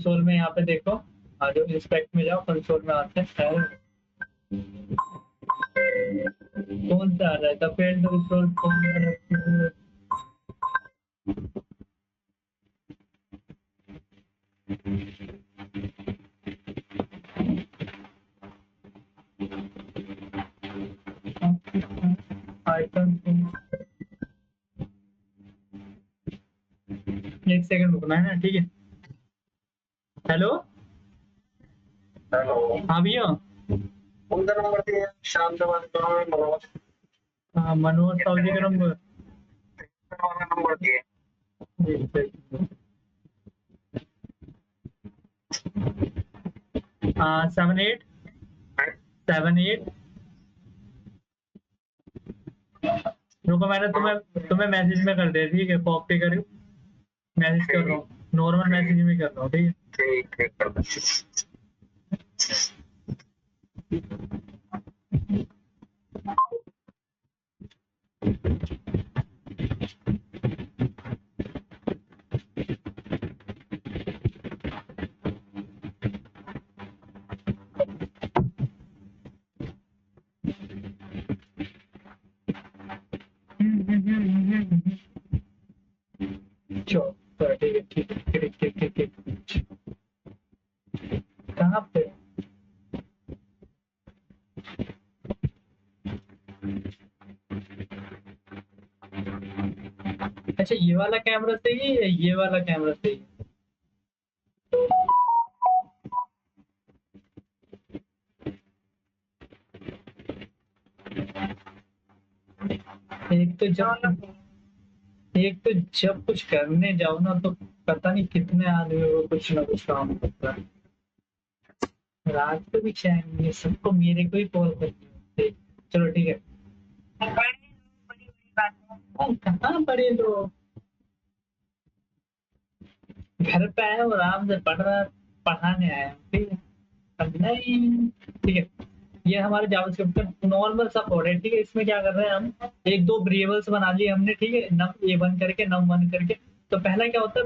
Console में यहाँ पे देखो, आ जाओ इंस्पेक्ट में जाओ, कंसोल में आते हैं। कौन सा आ रहा है? The failed resource item. एक सेकंड रुकना है ना, ठीक है। हेलो हेलो, हाँ भैया। उनका नंबर दिए शाम से बात करो। मनोज हाँ मनोज साहू जी का नंबर वाला नंबर दिए। 7878। रुको मैंने तुम्हें मैसेज में कर दिया, ठीक है। कॉपी करो, मैसेज कर रहा हूँ, नॉर्मल मैसेज में कर रहा हूँ, ठीक है। ठीक है, कर दो। चलो ठीक है, ठीक है, ठीक ठीक ठीक ठीक। कहाँ पे? अच्छा ये वाला कैमरा सही है, ये वाला कैमरा सही है? एक तो जब कुछ करने जाओ ना तो पता नहीं कितने आदमी को कुछ ना कुछ काम करता है। रात को भी चैन नहीं है, सबको मेरे को ही कॉल करते हैं। चलो ठीक है। कहाँ पढ़े लोग, घर पे आए और आराम से पढ़ रहा, पढ़ाने आए हैं, ठीक है। अब नहीं, ठीक है। ये हमारे जावास्क्रिप्ट का नॉर्मल सा कोड है, ठीक है। इसमें क्या कर रहे हैं हम, एक दो वेरिएबल्स बना लिए हमने, ठीक है। नम A1 करके, num1 करके। तो पहला क्या होता है,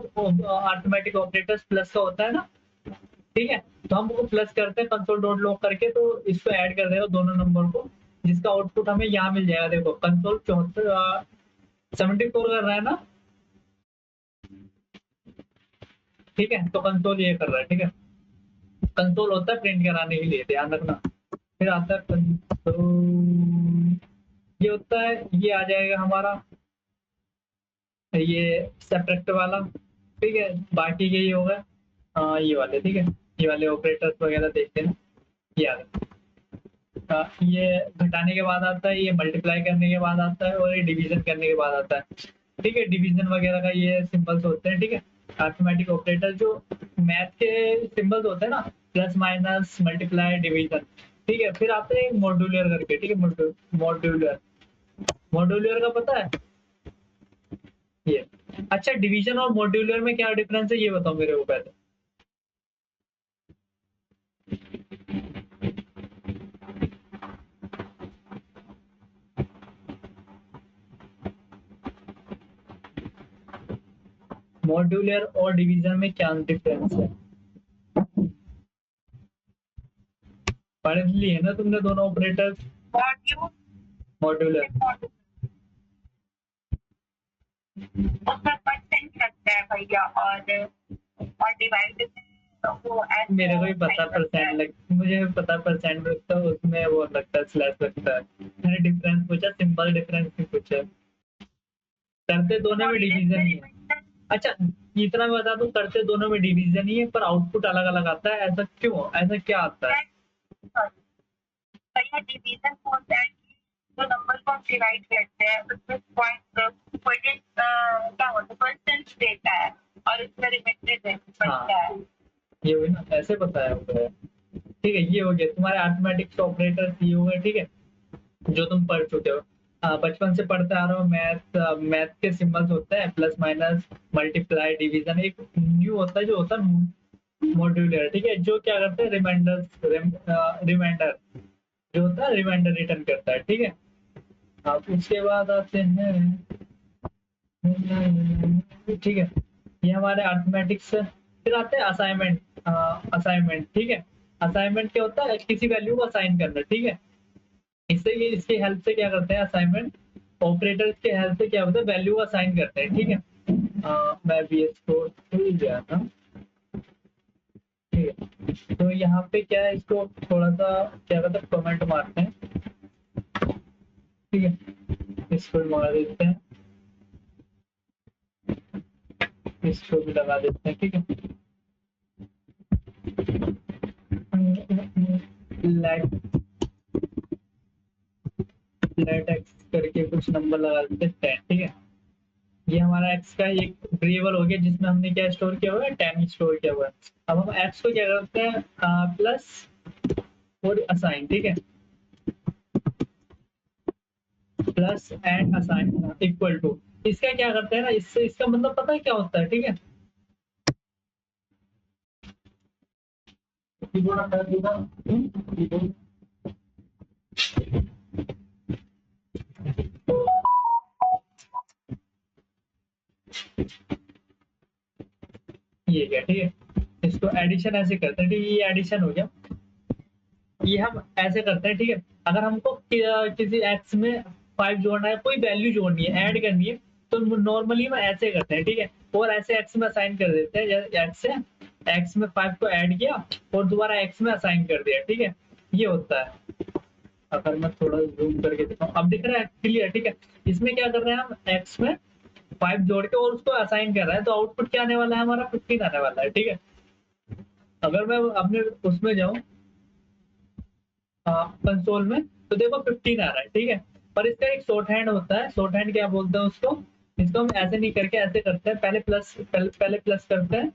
अरिथमेटिक ऑपरेटर्स प्लस का होता है ना, ठीक है। तो हम वो प्लस करते हैं कंसोल डॉट लॉग करके, तो इसको ऐड कर देगा दोनों नंबर को, जिसका आउटपुट हमें यहाँ मिल जाएगा। देखो कंसोल 74 कर रहा है ना, ठीक है। तो कंसोल ये कर रहा है, ठीक है। कंसोल होता है प्रिंट कराने के लिए, ध्यान रखना। फिर आता है कंसोल, ये होता है, ये आ जाएगा हमारा ये सब्ट्रैक्ट वाला, ठीक है। बाकी के ये होगा ये वाले, ठीक है। ये वाले ऑपरेटर्स वगैरह देखते हैं ना, ये आ गए। ये घटाने के बाद आता है, ये मल्टीप्लाई करने के बाद आता है, और ये डिवीजन करने के बाद आता है, ठीक है। डिवीजन वगैरह का ये सिंबल्स होते हैं, ठीक है। अरिथमेटिक ऑपरेटर जो मैथ के सिंबल्स होते हैं ना, प्लस माइनस मल्टीप्लाई डिवीजन, ठीक है। फिर आते हैं मॉड्यूलर करके, ठीक है। मॉड्यूलर, मॉड्यूलर का पता है ये? अच्छा डिवीजन और मॉड्यूलर में क्या डिफरेंस है ये बताओ मेरे को पहले। मॉड्यूलर और डिवीजन में क्या डिफरेंस है? पढ़ लिए ना तुमने दोनों ऑपरेटर? मॉड्यूलर उसमें परसेंट लगता है भैया, और डिवाइड तो वो मेरे को भी पता परसेंट लग, मुझे पता परसेंट लगता है, उसमें वो लगता है स्लैश लगता है। मैंने डिफरेंस पूछा, सिंबल डिफरेंस नहीं पूछा। करते दोनों में डिवीजन ही है। अच्छा इतना मैं बता दूं, करते दोनों में डिवीजन ही है, पर आउटपुट अलग अलग आता है। ऐसा क्यों, ऐसा क्या आता है? भैया डिवीजन होता है जो नंबर को हम डिवाइड करते हैं उसमें पॉइंट क्या होता है, परसेंट देता है, और उसमें रिमाइंडर बनता है। ये हुई ना, ऐसे बताया हुआ है, ठीक है। ये हो गया तुम्हारे अरिथमेटिक ऑपरेटर्स, ये हो गए, ठीक है, जो तुम पढ़ चुके हो। बचपन से पढ़ते आ रहे हो। मैथ, मैथ के सिंबल्स होते हैं प्लस माइनस मल्टीप्लाई डिवीजन। एक न्यू होता है जो होता है मॉड्यूलर, ठीक है, जो क्या करते हैं रिमाइंडर जो होता है रिमाइंडर रिटर्न करता है, ठीक है। अब उसके बाद आते हैं, ठीक है, ये हमारे अरिथमेटिक्स। फिर आते हैं असाइनमेंट। असाइनमेंट, ठीक है। असाइनमेंट क्या होता है, किसी वैल्यू को असाइन करना, ठीक है। इससे ये इसकी हेल्प से क्या करते हैं, असाइनमेंट ऑपरेटर की हेल्प से क्या होता है, वैल्यू को असाइन करते हैं, ठीक है। मैं भी इसको भूल गया था, ठीक है। तो यहाँ पे क्या है, इसको थोड़ा सा क्या कहते हैं, कमेंट मारते हैं, ठीक है। इसको मार देते हैं, इसको भी लगा देते हैं, ठीक है। लेट लेट एक्स करके कुछ नंबर लगा देते हैं 10, ठीक है। ये हमारा एक्स का एक वेरिएबल हो गया जिसमें हमने क्या स्टोर किया हुआ है, 10 स्टोर किया हुआ है। अब हम एक्स को क्या करते हैं, प्लस और असाइन, ठीक है। Plus and assign equal to, इसका क्या करते हैं ना, इससे इसका मतलब पता है क्या होता है, ठीक है। ये क्या, ठीक है। इसको एडिशन ऐसे करते हैं, ठीक है। ये एडिशन हो गया, ये हम ऐसे करते हैं, ठीक है। अगर हमको किसी एक्स में 5 जोड़ना है, कोई वैल्यू जोड़नी है, ऐड करनी है, तो नॉर्मली हम ऐसे करते हैं, ठीक है। और ऐसे एक्स में असाइन कर देते हैं, एक्स से एक्स में 5 को ऐड किया और दोबारा एक्स में असाइन कर दिया, ठीक है। ये होता है। अगर मैं थोड़ा जूम करके दिखाऊं, अब दिख रहा है क्लियर, ठीक है। इसमें क्या कर रहे हैं, हम एक्स में 5 जोड़ के और उसको असाइन कर रहे हैं, तो आउटपुट क्या आने वाला है, हमारा 15 आने वाला है, ठीक है। अगर मैं अपने उसमें जाऊं, कंसोल में, तो देखो 15 आ रहा है, ठीक है। पर इसका एक शॉर्ट हैंड होता है, शॉर्ट हैंड क्या बोलते हैं उसको, इसको हम ऐसे नहीं करके ऐसे करते हैं, पहले प्लस करते हैं,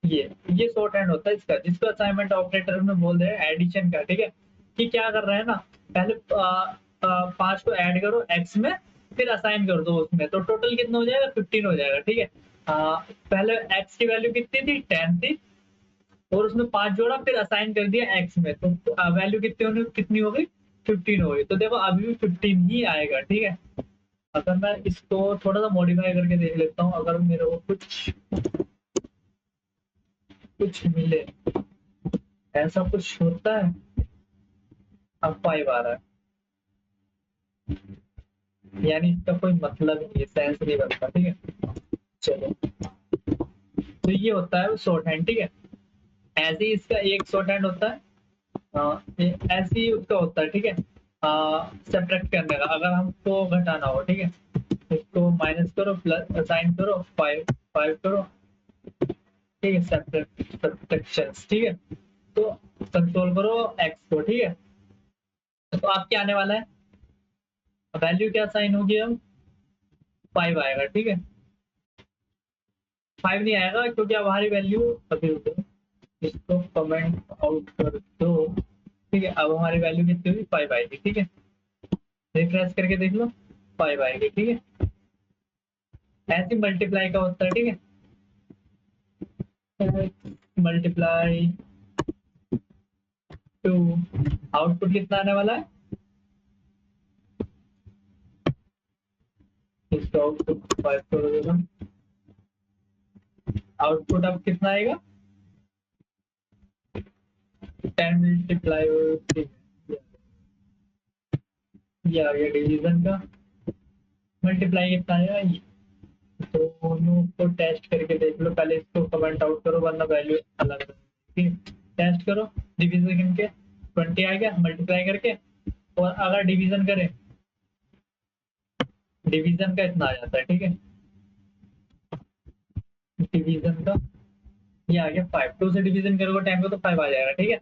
ये शॉर्ट हैंड होता है इसका, जिसको असाइनमेंट ऑपरेटर में बोल रहे हैं एडिशन का, ठीक है। कि क्या कर रहे हैं ना, पहले 5 को ऐड करो एक्स में, फिर असाइन कर दो उसमें, तो टोटल कितना हो जाएगा, 15 हो जाएगा, ठीक है। पहले एक्स की वैल्यू कितनी थी, 10 थी, और उसमें 5 जोड़ा, फिर असाइन कर दिया एक्स में, तो वैल्यू कितनी हो गई, 15 हो गई। तो देखो अभी भी 15 ही आएगा, ठीक है। अगर मैं इसको थोड़ा सा मॉडिफाई करके देख लेता हूँ, अगर मेरे को कुछ कुछ मिले, ऐसा कुछ होता है। अब 5 आ रहा है, यानी इसका कोई मतलब नहीं है, सेंस नहीं बनता, ठीक है। चलो, तो ये होता है शॉर्ट हैंड, ठीक है। ऐसे ही इसका एक शॉर्ट हैंड होता है, ऐसे ही उसका होता है, ठीक है। सब्ट्रैक्ट करने का, अगर हमको घटाना हो, ठीक है, इसको माइनस करो, प्लस साइन करो, 5 करो, ठीक है। सब्ट्रैक्शन, ठीक है। तो कंट्रोल करो एक्स को, ठीक है। तो आप क्या आने वाला है, वैल्यू क्या साइन होगी, अब 5 आएगा, ठीक है। 5 नहीं आएगा क्योंकि अब हमारी वैल्यू, अभी रुको, इसको कमेंट आउट कर दो, ठीक है। अब हमारी वैल्यू कितनी हुई, 5 आएगी, ठीक है। रिफ्रेश करके देख लो, 5 आएगी, ठीक है। ऐसे मल्टीप्लाई का होता है, ठीक है। मल्टीप्लाई 2, आउटपुट कितना आने वाला है, इसका आउटपुट 5 कर देगा, आउटपुट अब कितना आएगा, 10 मल्टीप्लाई, ये आ गया डिवीजन का। मल्टीप्लाई कितना आएगा, तो दोनों को टेस्ट करके देख लो, पहले इसको कमेंट आउट करो वरना वैल्यू अलग अलग, ठीक है। टेस्ट करो, डिवीजन के 20 आ गया मल्टीप्लाई करके, और अगर डिवीजन करें, डिवीजन का इतना आ जाता है, ठीक है। डिवीजन का ये आ गया 5, 2 से डिवीजन करोगे 10 को तो 5 आ जाएगा, ठीक है।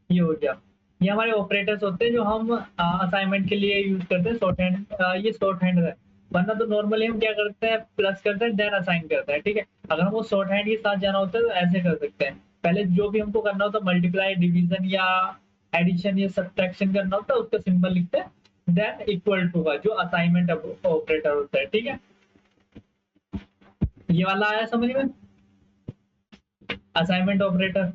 ये हो गया। ये हमारे ऑपरेटर्स होते हैं जो हम असाइनमेंट के लिए यूज करते हैं, शॉर्ट हैंड, ये शॉर्ट हैंड है। वरना तो नॉर्मली हम क्या करते हैं, प्लस करते हैं देन असाइन करते हैं, ठीक है। अगर हमको शॉर्ट हैंड के साथ जाना होता है तो ऐसे कर सकते हैं, पहले जो भी हमको करना होता है, मल्टीप्लाई, डिवीजन या एडिशन या सब्ट्रैक्शन करना होता है, उसका सिंबल लिखते हैं, देन इक्वल टू का जो असाइनमेंट ऑपरेटर होता है, ठीक है। ये वाला आया समझ में, असाइनमेंट ऑपरेटर।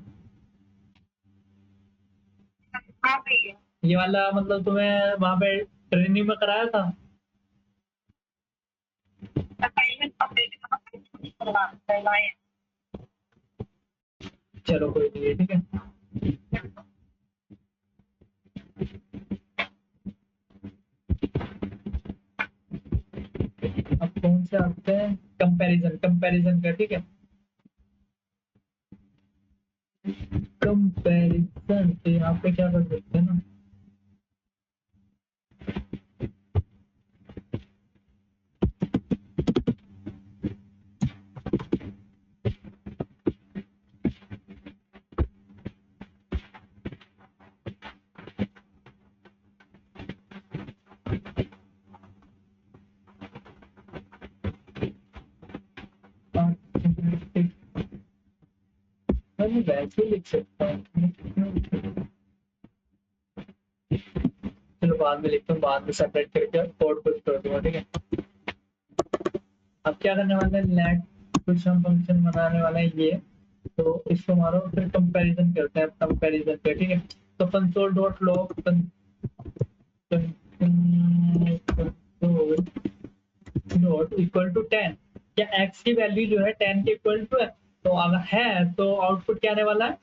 हाँ भैया। ये वाला मतलब तुम्हें वहां पे ट्रेनिंग में कराया था। असाइनमेंट अपडेट करवाए। चलो कोई नहीं है, ठीक है। अब कौन से आते हैं, कंपैरिजन, कंपैरिजन का, ठीक है। कंपैरिजन तो यहाँ पे क्या कर सकते हैं ना, मैं वैसे ही लिख सकता हूँ। चलो बाद में लिखता हूँ, बाद में सेपरेट करके कोड पुश कर दूंगा, ठीक है। अब क्या करने वाले हैं, लेट कुछ हम फंक्शन बनाने वाला है ये, तो इसको मारो, फिर कंपैरिजन करते हैं कंपैरिजन पे, ठीक है। तो console dot log not equal to 10, क्या x की वैल्यू जो है 10 के इक्वल टू है, तो अगर है तो आउटपुट क्या आने वाला है,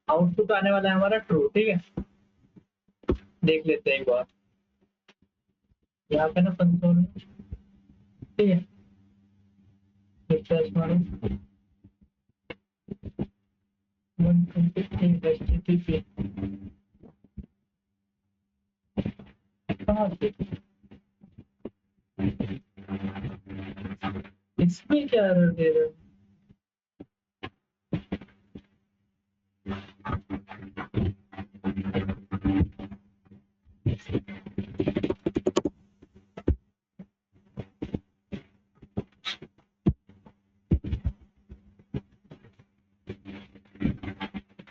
आउटपुट आने वाला है हमारा ट्रू, ठीक है। देख लेते हैं एक बार यहाँ पे ना कंसोल में, ठीक है। रिफ्रेश मारो, 128 HTTP कहाँ से, इसमें क्या एरर दे रहा है,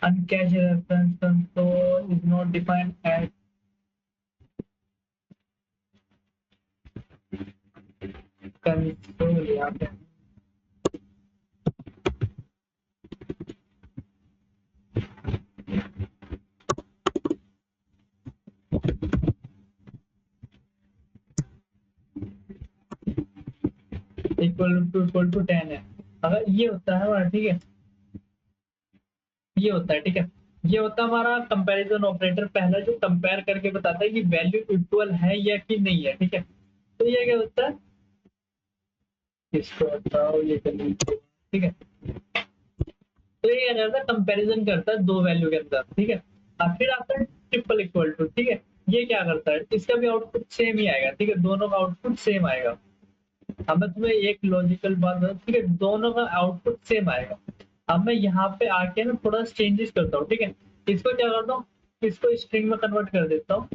uncached reference console is not defined as console, यहाँ पे इक्वल टू 10 है। अगर ये होता है हमारा, ठीक है, ये होता है, ठीक है, ये होता है हमारा कंपैरिजन ऑपरेटर पहला, जो कंपेयर करके बताता है कि वैल्यू इक्वल है या कि नहीं है, ठीक है। तो ये क्या होता है, इसको बताओ, ये कर लीजिए, ठीक है। तो ये क्या करता है, कंपैरिजन करता है दो वैल्यू के अंदर, ठीक है। और फिर आता है ट्रिपल इक्वल टू, ठीक है। ये क्या करता है, इसका भी आउटपुट सेम ही आएगा, ठीक है, दोनों का आउटपुट सेम आएगा। अब मैं तुम्हें एक लॉजिकल बात बताऊं, ठीक है, दोनों का आउटपुट सेम आएगा। अब मैं यहाँ पे आके ना थोड़ा चेंजेस करता हूँ, ठीक है। इसको क्या करता हूँ, इसको स्ट्रिंग में कन्वर्ट कर देता हूँ,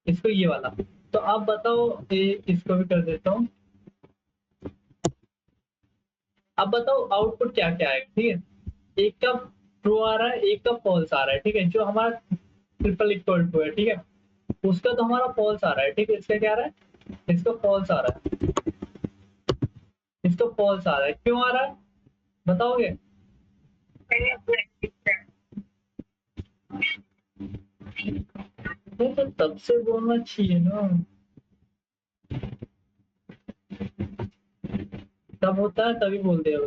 इसको ये वाला। तो अब बताओ, इसको भी कर देता हूँ। अब बताओ आउटपुट क्या क्या आएगा, ठीक है। एक का ट्रू आ रहा है, एक का फॉल्स आ रहा है, ठीक है। जो हमारा ट्रिपल इक्वल टू है, ठीक है, उसका तो हमारा फॉल्स आ रहा है, ठीक है। इसका क्या आ रहा है, इसका फॉल्स आ रहा है, इसका फॉल्स आ रहा है, क्यों आ रहा है बताओगे। तो तब से बोलना चाहिए ना, तब होता है तभी बोल दिया।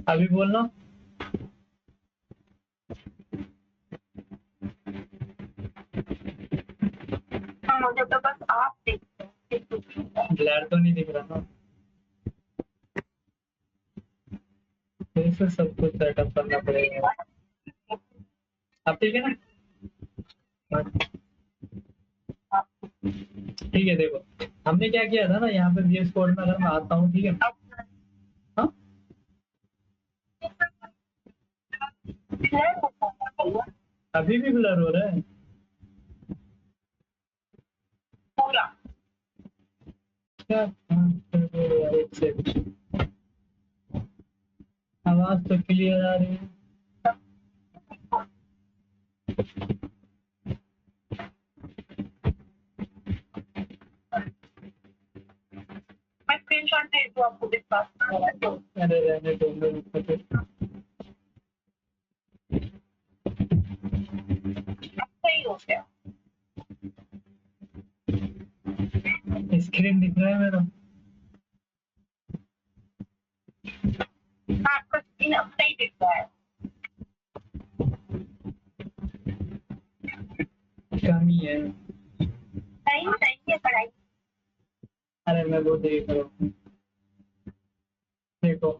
अभी बोलना। मुझे तो बस आप देखते हैं। ब्लैर तो नहीं दिख रहा ना, फिर से सब कुछ सेटअप करना पड़ेगा। अब ठीक है ना? ठीक है, देखो हमने क्या किया था ना, यहाँ पे VS कोड में अगर मैं आता हूँ, ठीक है, हाँ अभी भी ब्लर हो रहा है पूरा क्या? एक सेकंड, आवाज तो क्लियर आ रही है। मैं स्क्रीनशॉट दे दूँ आपको दिखा। अरे रहने दो, मैं सही हो गया। स्क्रीन दिख रहा है मेरा। आपका स्क्रीन अब सही दिख रहा है। कमी है। सही है पढ़ाई। अरे मैं वो देख रहा हूँ, देखो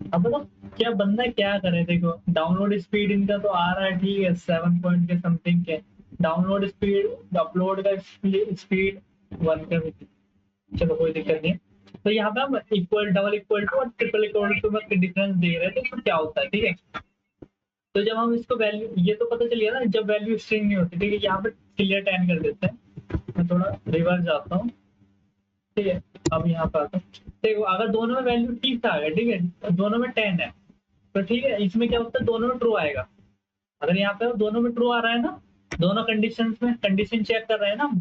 अब बताओ क्या बंदा क्या करे। देखो डाउनलोड स्पीड इनका तो आ रहा है, ठीक है 7 पॉइंट के समथिंग के डाउनलोड स्पीड, अपलोड का स्पीड 1 का भी। चलो कोई दिक्कत नहीं है। तो यहाँ पे हम इक्वल, डबल इक्वल टू और ट्रिपल इक्वल टू में डिफरेंस दे रहे थे, तो क्या होता है, ठीक है। तो जब हम इसको वैल्यू, ये तो पता चल गया ना, जब वैल्यू स्ट्रिंग नहीं होती, ठीक है, यहाँ पे क्लियर 10 कर देते हैं। मैं थोड़ा रिवर्स जाता हूँ, ठीक है। अब यहाँ पे आता हूँ, देखो अगर दोनों में वैल्यू ठीक आ गया, ठीक है, दोनों में 10 है, तो ठीक है, इसमें क्या होता है, दोनों में ट्रू आएगा। अगर यहाँ पे दोनों में ट्रू आ रहा है ना, दोनों कंडीशंस में कंडीशन चेक कर रहे हैं ना,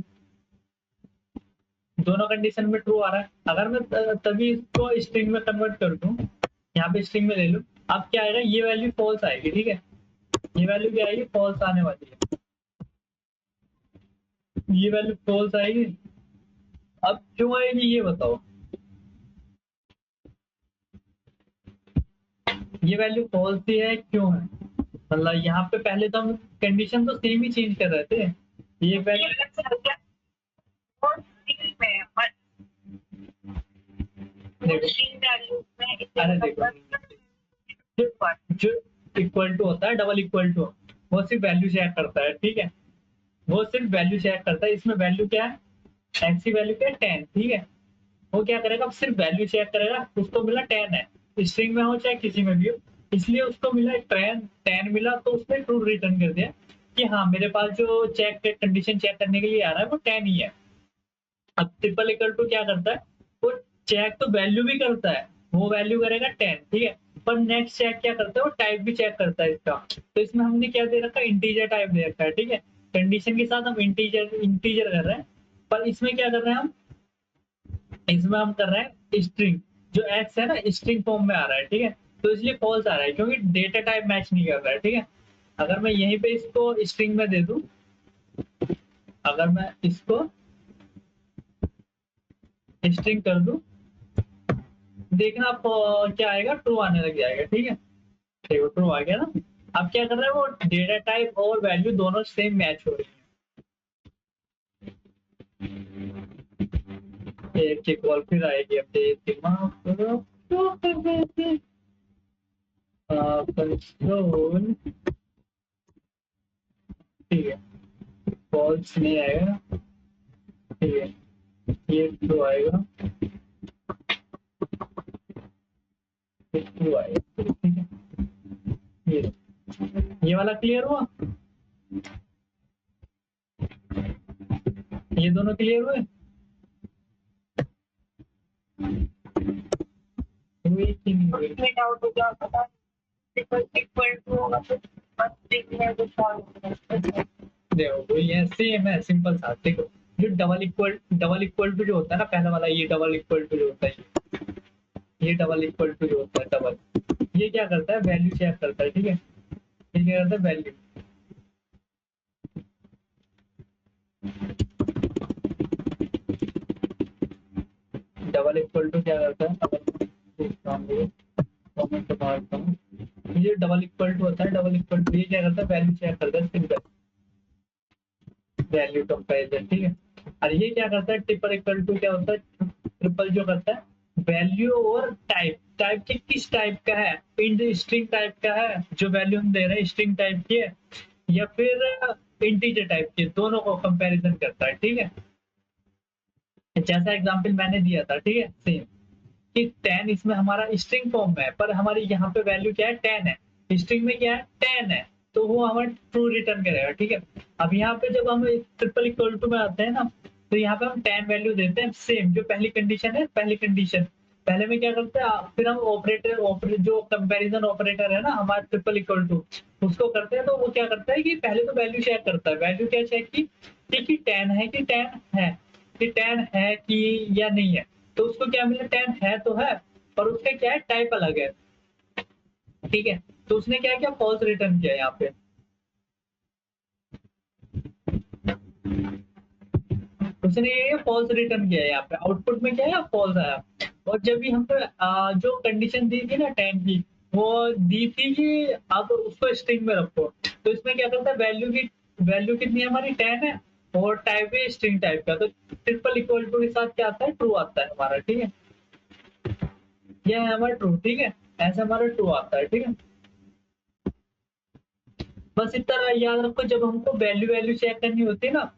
दोनों कंडीशन में ट्रू आ रहा है। अगर मैं तभी इसको स्ट्रिंग में कन्वर्ट कर दूं, यहाँ पे स्ट्रिंग में ले लूं, अब क्या आएगा, ये वैल्यू फॉल्स आएगी, ठीक है, ये वैल्यू क्या आएगी, फॉल्स आने वाली है, ये वैल्यू फॉल्स आएगी। अब क्यों आएगी ये बताओ, ये वैल्यू फॉल्स ही है, क्यों है, मतलब यहाँ पे पहले तो हम कंडीशन तो सेम ही चेंज कर रहे थे, ये वैल्यू अरे देखो जो इक्वल टू होता है, डबल इक्वल टू, वो सिर्फ वैल्यू चेक करता है, ठीक है, वो सिर्फ वैल्यू चेक करता है। इसमें वैल्यू क्या है, एक्स की वैल्यू क्या है 10, ठीक है, वो क्या करेगा, अब सिर्फ वैल्यू चेक करेगा, उसको मिला 10 है, स्ट्रिंग में हो चाहे किसी में भी हो, इसलिए उसको मिला 10 मिला, तो उसने ट्रू रिटर्न कर दिया कि हाँ मेरे पास जो चेक कंडीशन चेक करने के लिए आ रहा है वो 10 ही है। अब ट्रिपल इक्वल टू क्या करता है, वो चेक तो वैल्यू भी करता है, वो वैल्यू करेगा 10, ठीक है, पर नेक्स्ट चेक क्या करता है, वो टाइप भी चेक करता है इसका। तो इसमें हमने क्या दे रखा है, इंटीजर टाइप दे रखा है, ठीक है, कंडीशन के साथ हम इंटीजर इंटीजर कर रहे हैं, पर इसमें क्या कर रहे हैं हम, इसमें हम कर रहे हैं स्ट्रिंग, जो एक्स है ना स्ट्रिंग फॉर्म में आ रहा है, ठीक है, तो इसलिए फॉल्स आ रहा है क्योंकि डेटा टाइप मैच नहीं कर रहा है, ठीक है। अगर मैं यहीं पे इसको स्ट्रिंग में दे दूं, अगर मैं इसको स्ट्रिंग कर दूं, देखना आप क्या आएगा, ट्रू आने लग जाएगा, ठीक है, देखो ट्रू आ गया ना। अब क्या कर रहा है, वो डेटा टाइप और वैल्यू दोनों सेम मैच हो रही है। एक कॉल फिर आएगी, अब दिमाग करो तो कर देते कंट्रोल, ठीक है, फॉल्स नहीं आएगा, ठीक है, ये ट्रू आएगा, ये ट्रू आएगा, ठीक है, ये वाला क्लियर हुआ, ये दोनों क्लियर हुए, हुए कि नहीं हुए? उसमें डाउट हो गया पता इक्वल टू होगा तो बस देखने को सॉल्व देखो ये सेम है, सिंपल सा, देखो जो डबल इक्वल टू जो होता है ना, पहला वाला, ये डबल इक्वल टू जो होता है, ये डबल इक्वल टू जो होता है डबल, ये क्या करता है, वैल्यू चेक करता है, ठीक है, ये क्या करता है, वैल्यू, डबल इक्वल टू क्या करता है, मैं तो मारता हूँ। ये डबल इक्वल टू होता है, डबल इक्वल टू ये क्या करता है, वैल्यू चेक करता है, सिंगल वैल्यू कंपैरिजन, ठीक है। और ये क्या करता है, ट्रिपल इक्वल टू क्या होता है, ट्रिपल जो करता है वैल्यू और टाइप, टाइप के किस टाइप का है, इंट स्ट्रिंग टाइप का है जो वैल्यू हम दे रहे हैं स्ट्रिंग टाइप की है या फिर इंटीजर टाइप की, दोनों को कंपैरिजन करता है, ठीक है। जैसा एग्जांपल मैंने दिया था, ठीक है, सेम कि 10 इसमें हमारा स्ट्रिंग फॉर्म में है पर हमारी यहाँ पे वैल्यू क्या है 10 है, स्ट्रिंग में क्या है 10 है, तो वो हमें ट्रू रिटर्न करेगा, ठीक है। अब यहाँ पे जब हम ट्रिपल इक्वल टू में आते हैं ना, तो यहाँ पे हम 10 वैल्यू देते हैं, सेम जो पहली कंडीशन है, पहली कंडीशन पहले में क्या करते हैं, फिर हम ऑपरेटर जो कंपैरिजन ऑपरेटर है ना हमारा ट्रिपल इक्वल टू, उसको करते हैं, तो वो क्या करता है कि पहले तो वैल्यू चेक करता है, वैल्यू क्या चेक की कि 10 है कि 10 है, कि 10 है कि या नहीं है, तो उसको क्या मिला 10 है तो है, पर उसका क्या है टाइप अलग है, ठीक है। तो उसने क्या किया, फॉल्स रिटर्न किया यहाँ पे, उसने ये फॉल्स रिटर्न किया यहाँ पे, आउटपुट में क्या है फॉल्स आया। और जब भी हम पे जो कंडीशन दी थी ना 10 की, वो दी थी कि आप उसको स्ट्रिंग में रखो, तो इसमें क्या करता है वैल्यू कितनी है हमारी 10 है और टाइप है स्ट्रिंग टाइप का, तो ट्रिपल इक्वल टू के साथ क्या आता है ट्रू आता है हमारा, ठीक है। ये है हमारा ट्रू, ठीक है, ऐसा हमारा ट्रू आता है, ठीक है। बस इतना याद रखो, जब हमको वैल्यू वैल्यू चेक करनी होती है ना,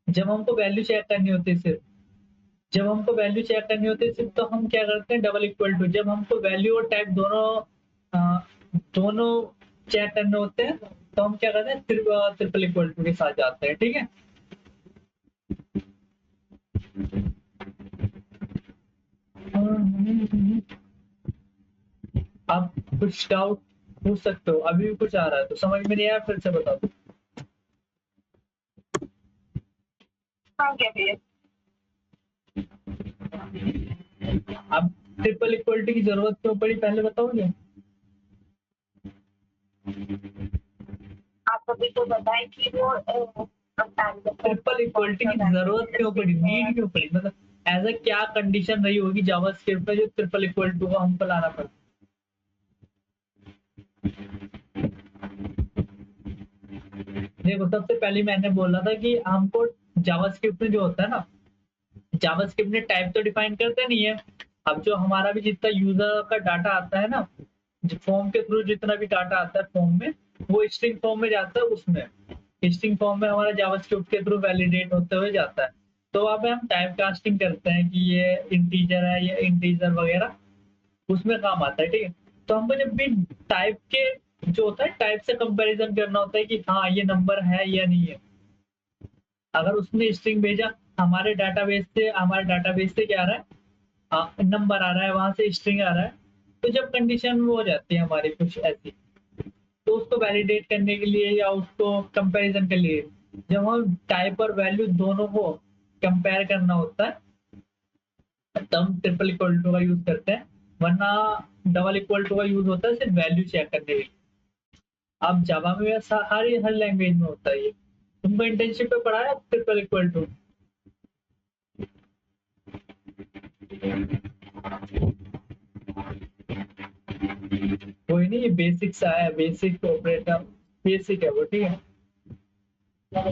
जब हमको वैल्यू चेक करनी होती है सिर्फ, जब हमको वैल्यू चेक करनी होती है सिर्फ, तो हम क्या करते हैं डबल इक्वल टू, जब हमको वैल्यू और टाइप दोनों चेक करने होते हैं, तो हम क्या करते हैं ट्रिपल इक्वल टू के साथ जाते हैं, ठीक है। आप कुछ डाउट पूछ सकते हो, अभी भी कुछ आ रहा है तो समझ में नहीं आया फिर से बता दो। हाँ क्या भैया? अब ट्रिपल इक्वलिटी की जरूरत क्यों पड़ी पहले बताओगे? आप अभी तो बताएं कि वो ट्रिपल इक्वलिटी की जरूरत क्यों पड़ी, नीड क्यों पड़ी, मतलब एज अ क्या कंडीशन रही होगी जावास्क्रिप्ट में जो ट्रिपल इक्वल टू को हमको लाना पड़ा? देखो सबसे पहले मैंने बोला था कि हमको जावास्क्रिप्ट में जो होता है ना, जावास्क्रिप्ट में टाइप तो डिफाइन करते नहीं है। अब जो हमारा भी जितना यूजर का डाटा आता है ना, फॉर्म के थ्रू जितना भी डाटा आता है फॉर्म में, वो स्ट्रिंग फॉर्म में जाता है, उसमें स्ट्रिंग फॉर्म में हमारा जावास्क्रिप्ट के थ्रू वैलिडेट होते हुए जाता है। तो वहाँ पे हम टाइप कास्टिंग करते हैं कि ये इंटीजर है या इंटीजर वगैरह, उसमें काम आता है, ठीक है। तो हमको जब भी टाइप के जो होता है टाइप से कंपैरिजन करना होता है कि हाँ ये नंबर है या नहीं है। अगर उसने स्ट्रिंग भेजा, हमारे डाटाबेस से क्या आ रहा है, नंबर आ रहा है, वहां से स्ट्रिंग आ रहा है, तो जब कंडीशन वो हो जाती है हमारी कुछ ऐसी, तो उसको वैलिडेट करने के लिए या उसको कंपैरिजन के लिए जब हम टाइप और वैल्यू दोनों को कंपेयर करना होता है, तब हम ट्रिपल इक्वल टू का यूज करते हैं, वरना डबल इक्वल टू का यूज होता है सिर्फ वैल्यू चेक करने के लिए। अब जावा में हर लैंग्वेज में होता है ये, तुमको इंटर्नशिप पे पढ़ा है ट्रिपल इक्वल टू? कोई नहीं, ये बेसिक सा है, बेसिक ऑपरेटर बेसिक है वो, ठीक है,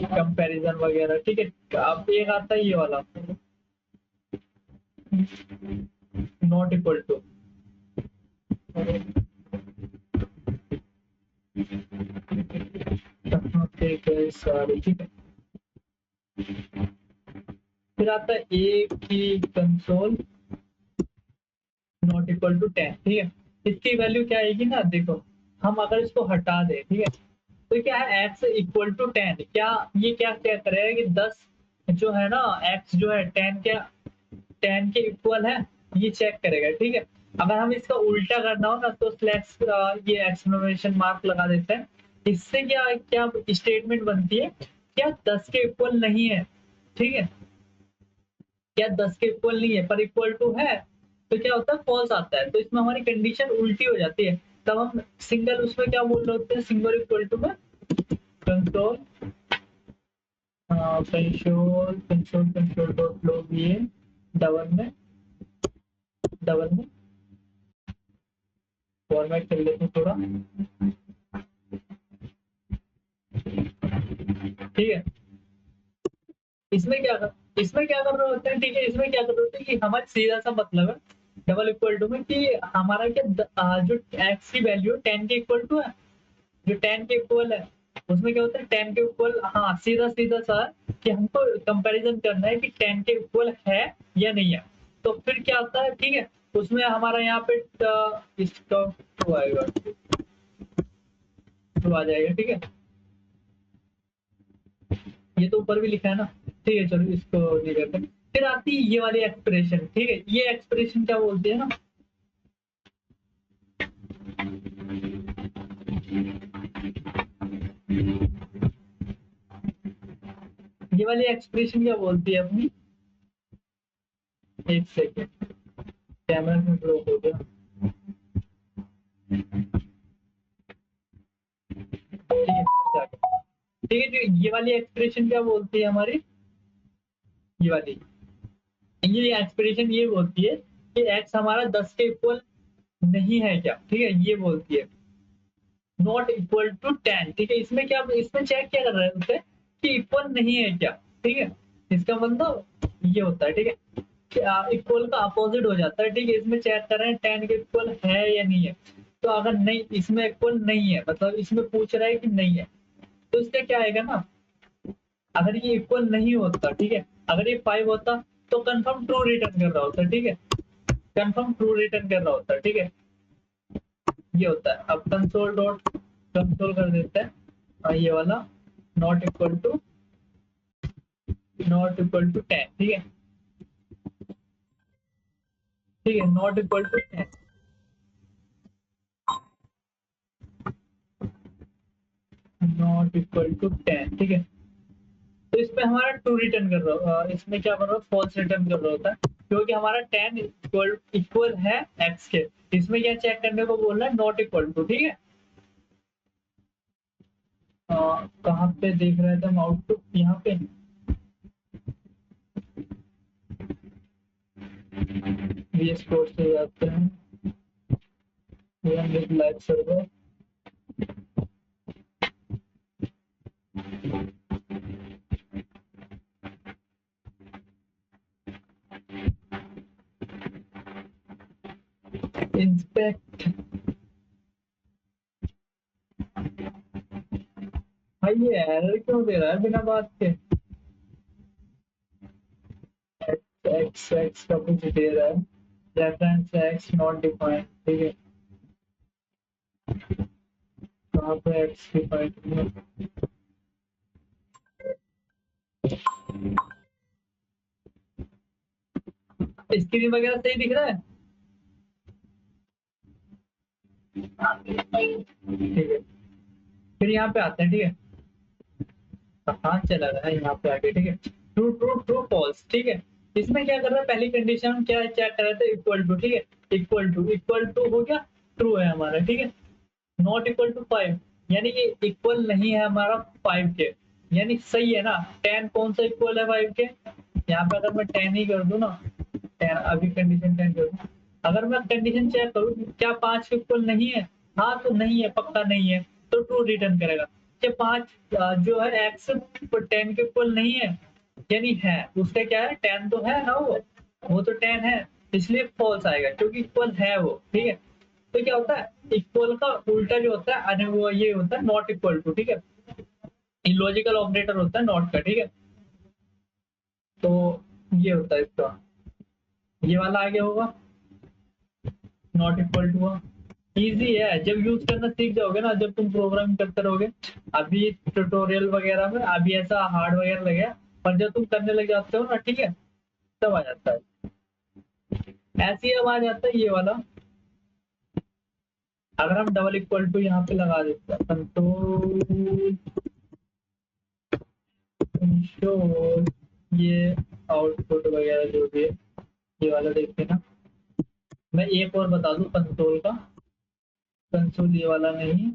कंपैरिजन वगैरह, ठीक है। अब एक आता है ये वाला नॉट इक्वल टू, ठीक है सॉरी, ठीक है। फिर आता है ए की कंसोल नॉट इक्वल टू 10, ठीक है। इसकी वैल्यू क्या आएगी ना, देखो हम अगर इसको हटा दें, ठीक है, तो क्या है x इक्वल टू 10, क्या ये क्या क्या करेगा कि 10 जो है ना, x जो है 10 के इक्वल है, ये चेक करेगा, ठीक है। अगर हम इसका उल्टा करना हो ना, तो स्लैश ये एक्सक्लेमेशन मार्क लगा देते हैं, इससे क्या क्या स्टेटमेंट बनती है, क्या 10 के इक्वल नहीं है, ठीक है, क्या 10 के इक्वल नहीं है पर इक्वल टू है, तो क्या होता है फॉल्स आता है, तो इसमें हमारी कंडीशन उल्टी हो जाती है। तब हम सिंगल उसमें क्या बोल रहे होते हैं, सिंगल इक्वल टू में console console console console dot log, ये डबल में फॉर्मेट कर लेते हैं थोड़ा, ठीक है। इसमें क्या कर रहे होते हैं, ठीक है, इसमें क्या कर रहे होते हैं कि हमारा सीधा सा मतलब है डबल इक्वल टू में कि हमारा क्या जो एक्स की वैल्यू 10 के इक्वल टू है, जो 10 के इक्वल है, उसमें क्या होता है 10 के इक्वल, हाँ सीधा सीधा सा कि हमको कंपैरिजन करना है कि 10 के इक्वल है या नहीं है। तो फिर क्या आता है, ठीक है, उसमें हमारा यहाँ पे इसका ट्रू आएगा, ट्रू आ जाएगा, ठीक है। ये तो ऊपर भी लिखा है ना, ठीक है, चलो इसको नहीं करते। फिर आती है ये वाली एक्सप्रेशन, ठीक है, ये एक्सप्रेशन क्या बोलती है ना, ये वाली एक्सप्रेशन क्या बोलती है अपनी, एक सेकेंड, कैमरा में ब्लॉक हो गया, ठीक है, जो ये वाली एक्सप्रेशन क्या बोलती है हमारी, ये वाली, ये एक्सप्रेशन ये बोलती है कि x हमारा 10 के इक्वल नहीं है क्या, ठीक है, ये बोलती है नॉट इक्वल टू 10, ठीक है। इसमें क्या, इसमें चेक क्या कर रहे होते हैं कि इक्वल नहीं है क्या, ठीक है, इसका मतलब ये होता है, ठीक है, इक्वल का अपोजिट हो जाता है, ठीक है। इसमें चेक कर रहे हैं 10 के इक्वल है या नहीं है, तो अगर नहीं, इसमें इक्वल नहीं है, मतलब इसमें पूछ रहा है कि नहीं है, तो इसका क्या आएगा ना, अगर ये इक्वल नहीं होता, ठीक है, अगर ये 5 होता तो कंफर्म ट्रू रिटर्न कर रहा होता, ठीक है, कंफर्म ट्रू रिटर्न कर रहा होता, ठीक है, ये होता है। अब कंसोल डॉट कंसोल कर देते हैं, ये वाला नॉट इक्वल टू 10, ठीक है, ठीक है, not equal to 10, not equal to 10, ठीक है। तो इसमें हमारा ट्रू रिटर्न कर रहा हो, इसमें क्या कर रहा हो, फॉल्स रिटर्न कर रहा होता है, क्योंकि हमारा 10 इक्वल है एक्स के। इसमें क्या चेक करने को बोल रहा है, नॉट इक्वल टू, ठीक है। कहाँ पे देख रहे थे हम आउटपुट, यहाँ पे VS कोड से जाते हैं, लाइव सर्वर, इंस्पेक्ट, भाई ये एरर क्यों दे रहा है बिना बात के, एक्स एक्स का कुछ दे रहा है, रेफरेंस एक्स नॉट डिफाइंड, ठीक है, कहाँ पे एक्स डिफाइंड है, स्क्रीन वगैरह सही दिख रहा है, ठीक है। फिर यहाँ पे आते हैं, ठीक है, कहाँ चला गया है, यहाँ पे आके, ठीक है, ट्रू ट्रू ट्रू फॉल्स, ठीक है। इसमें क्या कर रहा है, पहली कंडीशन क्या चेक कर रहे थे, इक्वल टू, ठीक है, इक्वल टू हो गया, ट्रू है हमारा, ठीक है। नॉट इक्वल टू 5, यानी कि इक्वल नहीं है हमारा 5 के, यानी सही है ना, 10 कौन सा इक्वल है 5 के, यहाँ पे अगर मैं 10 ही कर दूं ना, 10 अभी कंडीशन 10 कर दूं, अगर मैं कंडीशन चेक करूं क्या 5 के इक्वल नहीं है, हाँ तो नहीं है, पक्का नहीं है, तो ट्रू रिटर्न करेगा। कि 5 जो है एक्स 10 के इक्वल नहीं है, यानी है, उसका क्या है, 10 तो है ना, वो तो 10 है, इसलिए फॉल्स आएगा, क्योंकि इक्वल है वो, ठीक है। तो क्या होता है, इक्वल का उल्टा जो होता है, वो ये होता है नॉट इक्वल टू, ठीक है, इलॉजिकल ऑपरेटर होता है नॉट का, ठीक है। तो ये होता है इसका, ये वाला आगे होगा, नॉट इक्वल टू, इजी है, जब यूज करना सीख जाओगे ना, जब तुम प्रोग्रामिंग करते रहोगे, अभी ट्यूटोरियल वगैरह में अभी ऐसा हार्ड वगैरह लगे, पर जब तुम करने लग जाते हो ना, ठीक है, तब आ जाता है, ऐसी अब आ जाता है ये वाला। अगर हम डबल इक्वल टू यहाँ पे लगा देते हैं, कंट्रोल कंट्रोल, ये आउटपुट वगैरह जो भी है, ये वाला देखते ना, मैं एक और बता दूं कंसोल का, कंसोल ये वाला नहीं,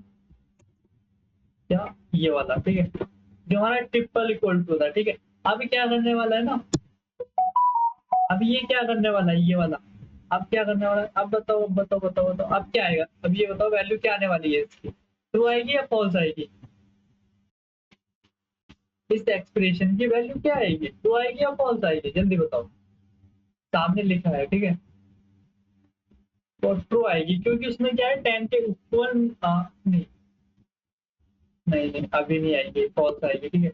क्या ये वाला, ठीक है, जो हमारा ट्रिपल इक्वल टू था, ठीक है। अभी क्या करने वाला है ना, अभी ये क्या करने वाला है, ये वाला अब क्या करने वाला है? अब बताओ अब क्या आएगा? अब ये बताओ वैल्यू क्या आने वाली है इसकी, ट्रू आएगी या फॉल्स आएगी? इस एक्सप्रेशन की वैल्यू क्या आएगी, ट्रू आएगी या फॉल्स आएगी? जल्दी बताओ, सामने लिखा है, ठीक है। तो ट्रू आएगी क्योंकि उसमें क्या है, 10 के इक्वल। नहीं नहीं नहीं, अभी नहीं आएगी, फॉल्स आएगी, ठीक है।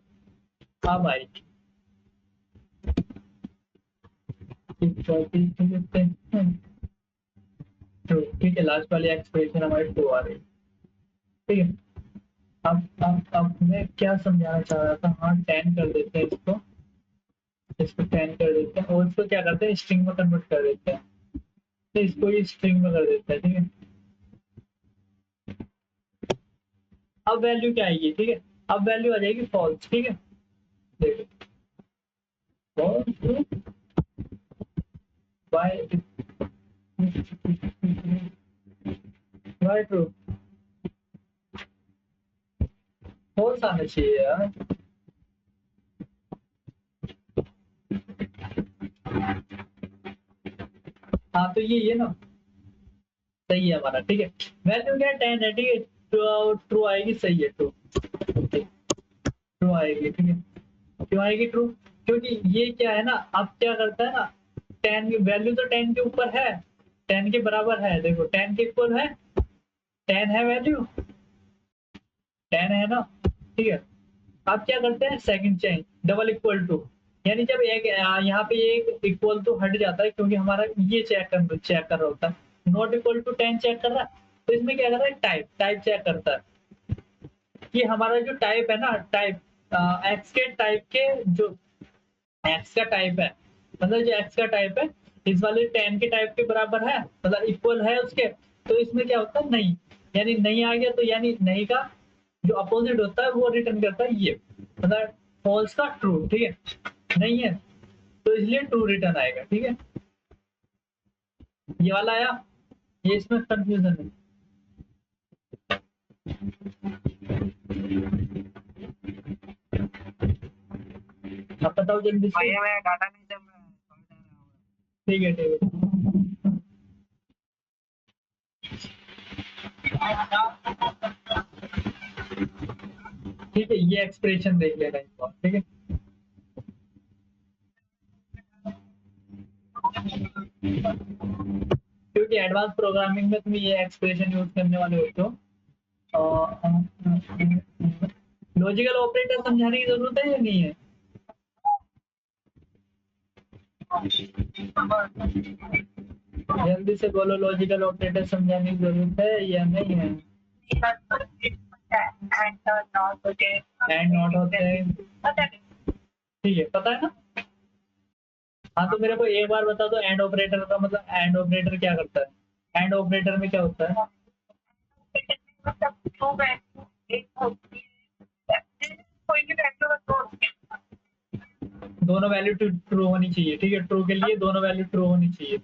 अब आएगी ट्रू, ठीक है। लास्ट वाली एक्सप्रेशन हमारी ट्रू आ रही है, ठीक है। अब मैं क्या समझाना चाह रहा था, हाँ 10 कर देते हैं इसको 10 कर देते हैं, और इसको क्या करते हैं, स्ट्रिंग में कन्वर्ट कर देते हैं। तो इसको ही स्ट्रिंग में कर देते हैं, ठीक है। अब वैल्यू क्या आएगी, ठीक है। अब वैल्यू आ जाएगी फॉल्स, ठीक है। देखो, false bye bye true, false आना चाहिए यार। हाँ तो ये ना सही है हमारा, ठीक है। वैल्यू क्या है, 10 है, ठीक है। ट्रू आएगी, सही है, ट्रू ट्रू आएगी, ठीक है। क्यों आएगी ट्रू? क्योंकि ये क्या है ना, अब क्या करता है ना, 10 की वैल्यू तो 10 के ऊपर है, 10 के बराबर है, देखो 10 के इक्वल है, 10 है वैल्यू, 10 है ना, ठीक है। अब क्या करते हैं, second change, double equal to, यानी जब एक यहाँ पे एक इक्वल टू हट जाता है, क्योंकि हमारा ये चेक कर रहा होता है, नॉट इक्वल टू 10 चेक कर रहा है, तो इसमें क्या कर रहा है, टाइप टाइप चेक करता है कि हमारा जो टाइप है ना, टाइप एक्स के टाइप के, जो एक्स का टाइप है, मतलब जो एक्स का टाइप है इस वाले 10 के टाइप के बराबर है, मतलब इक्वल है उसके, तो इसमें क्या होता है, नहीं, यानी नहीं आ गया, तो यानी नहीं का जो अपोजिट होता है वो रिटर्न करता है ये, मतलब फॉल्स का ट्रू, ठीक है। नहीं है तो इसलिए ट्रू रिटर्न आएगा, ठीक है। ये वाला आया, ये इसमें कंफ्यूजन है। अब बताओ जल्दी से, भैया मेरा डाटा नहीं चल रहा है। ठीक है ठीक है। ठीक है, ये एक्सप्रेशन देख लेना एक बार, ठीक है। क्योंकि एडवांस प्रोग्रामिंग में तुम ये एक्सप्रेशन यूज करने वाले होते हो। लॉजिकल ऑपरेटर समझाने की जरूरत है या नहीं है? जल्दी से बोलो, लॉजिकल ऑपरेटर समझाने की जरूरत है या नहीं है? एंड नॉट होते हैं, ठीक है, पता है ना। हाँ तो मेरे को एक बार बता दो, एंड ऑपरेटर का मतलब, एंड ऑपरेटर क्या करता है, एंड ऑपरेटर में क्या होता है? दोनों वैल्यू ट्रू होनी चाहिए, ठीक है। ट्रू के लिए दोनों वैल्यू ट्रू होनी चाहिए।